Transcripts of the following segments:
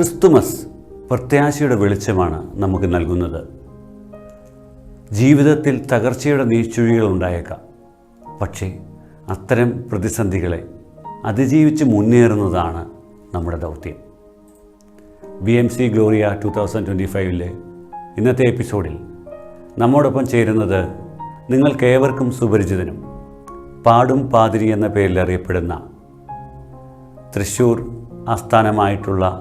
Christmas പ്രത്യാശയുടെ വെളിച്ചമാണ് നമുക്ക് നൽകുന്നത്. ജീവിതത്തിൽ തകർച്ചയുടെ നീച്ചുഴികൾ ഉണ്ടായേക്കാം. പക്ഷേ അത്തരം പ്രതിസന്ധികളെ അതിജീവിച്ച് മുന്നേറുന്നതാണ് നമ്മുടെ ദൗത്യം. BMC ഗ്ലോറിയ 2025 ഇന്നത്തെ എപ്പിസോഡിൽ നമ്മോടൊപ്പം ചേരുന്നത് നിങ്ങൾക്കേവർക്കും സുപരിചിതനും പാടും പാതിരി എന്ന പേരിൽ അറിയപ്പെടുന്ന തൃശ്ശൂർ ആസ്ഥാനമായിട്ടുള്ള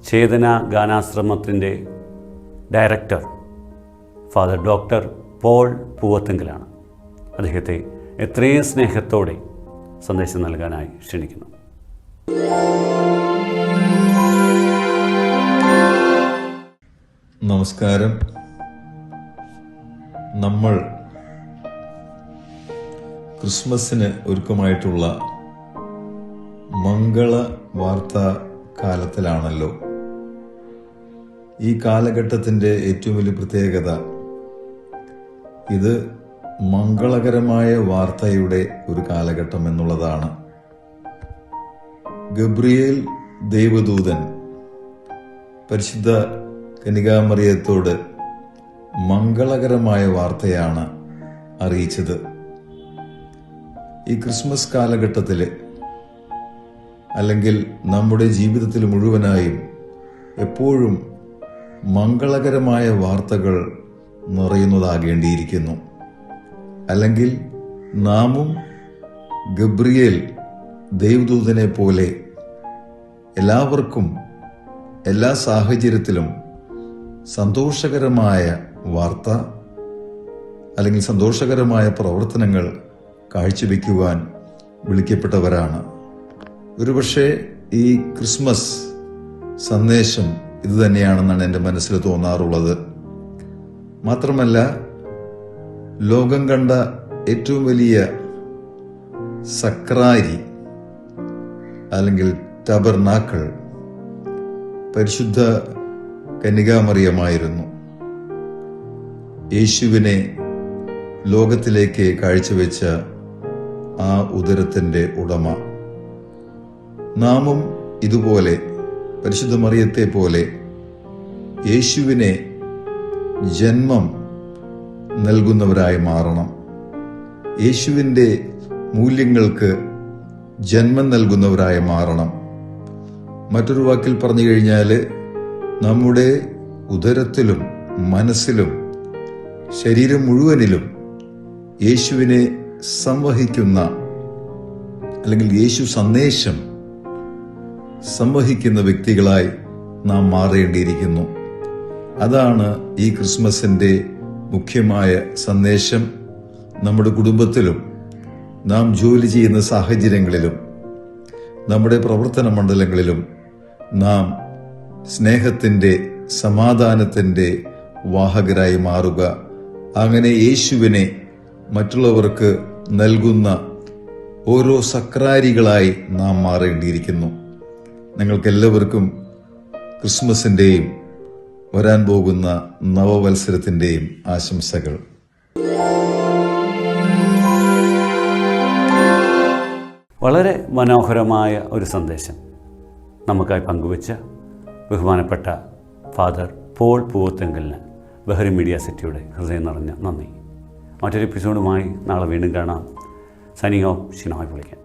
ചേതന ഗാനാശ്രമത്തിൻ്റെ ഡയറക്ടർ ഫാദർ ഡോക്ടർ പോൾ പൂവത്തുങ്കലാണ്. അദ്ദേഹത്തെ എത്രയും സ്നേഹത്തോടെ സന്ദേശം നൽകാനായി ക്ഷണിക്കുന്നു. നമസ്കാരം. നമ്മൾ ക്രിസ്മസിന് ഒരുക്കമായിട്ടുള്ള മംഗള വാർത്താ കാലത്തിലാണല്ലോ. ഈ കാലഘട്ടത്തിൻ്റെ ഏറ്റവും വലിയ പ്രത്യേകത ഇത് മംഗളകരമായ വാർത്തയുടെ ഒരു കാലഘട്ടം എന്നുള്ളതാണ്. ഗബ്രിയേൽ ദൈവദൂതൻ പരിശുദ്ധ കന്യകാമറിയത്തോട് മംഗളകരമായ വാർത്തയാണ് അറിയിച്ചത്. ഈ ക്രിസ്മസ് കാലഘട്ടത്തിൽ അല്ലെങ്കിൽ നമ്മുടെ ജീവിതത്തിൽ മുഴുവനായും എപ്പോഴും മംഗളകരമായ വാർത്തകൾ നിറയുന്നതാകേണ്ടിയിരിക്കുന്നു. അല്ലെങ്കിൽ നാമും ഗബ്രിയേൽ ദൈവദൂതനെ പോലെ എല്ലാവർക്കും എല്ലാ സാഹചര്യത്തിലും സന്തോഷകരമായ വാർത്ത അല്ലെങ്കിൽ സന്തോഷകരമായ പ്രവർത്തനങ്ങൾ കാഴ്ചവെക്കുവാൻ വിളിക്കപ്പെട്ടവരാണ്. ഒരുപക്ഷെ ഈ ക്രിസ്മസ് സന്ദേശം ഇതുതന്നെയാണെന്നാണ് എൻ്റെ മനസ്സിൽ തോന്നാറുള്ളത്. മാത്രമല്ല, ലോകം കണ്ട ഏറ്റവും വലിയ സക്രാരി അല്ലെങ്കിൽ ടബർനാക്കൾ പരിശുദ്ധ കന്യകാമറിയമായിരുന്നു. യേശുവിനെ ലോകത്തിലേക്ക് കാഴ്ചവെച്ച ആ ഉദരത്തിൻ്റെ ഉടമ. നാമും ഇതുപോലെ പരിശുദ്ധ മറിയത്തെ പോലെ യേശുവിനെ ജന്മം നൽകുന്നവരായി മാറണം. യേശുവിൻ്റെ മൂല്യങ്ങൾക്ക് ജന്മം നൽകുന്നവരായി മാറണം. മറ്റൊരു വാക്കിൽ പറഞ്ഞു കഴിഞ്ഞാൽ, നമ്മുടെ ഉദരത്തിലും മനസ്സിലും ശരീരം മുഴുവനിലും യേശുവിനെ സംവഹിക്കുന്ന അല്ലെങ്കിൽ യേശു സന്ദേശം സംവഹിക്കുന്ന വ്യക്തികളായി നാം മാറേണ്ടിയിരിക്കുന്നു. അതാണ് ഈ ക്രിസ്മസിൻ്റെ മുഖ്യമായ സന്ദേശം. നമ്മുടെ കുടുംബത്തിലും നാം ജോലി ചെയ്യുന്ന സാഹചര്യങ്ങളിലും നമ്മുടെ പ്രവർത്തന മണ്ഡലങ്ങളിലും നാം സ്നേഹത്തിൻ്റെ സമാധാനത്തിൻ്റെ വാഹകരായി മാറുക. അങ്ങനെ യേശുവിനെ മറ്റുള്ളവർക്ക് നൽകുന്ന ഓരോ സക്രാരികളായി നാം മാറേണ്ടിയിരിക്കുന്നു. നിങ്ങൾക്കെല്ലാവർക്കും ക്രിസ്മസിൻ്റെയും വരാൻ പോകുന്ന നവവത്സരത്തിൻ്റെയും ആശംസകൾ. വളരെ മനോഹരമായ ഒരു സന്ദേശം നമുക്കായി പങ്കുവച്ച ബഹുമാനപ്പെട്ട ഫാദർ പോൾ പൂവത്തുങ്കലിന് ബഹരി മീഡിയ സിറ്റിയുടെ ഹൃദയം നിറഞ്ഞ നന്ദി. മറ്റൊരു എപ്പിസോഡുമായി നാളെ വീണ്ടും കാണാം. Signing off Shinoy Pulickan.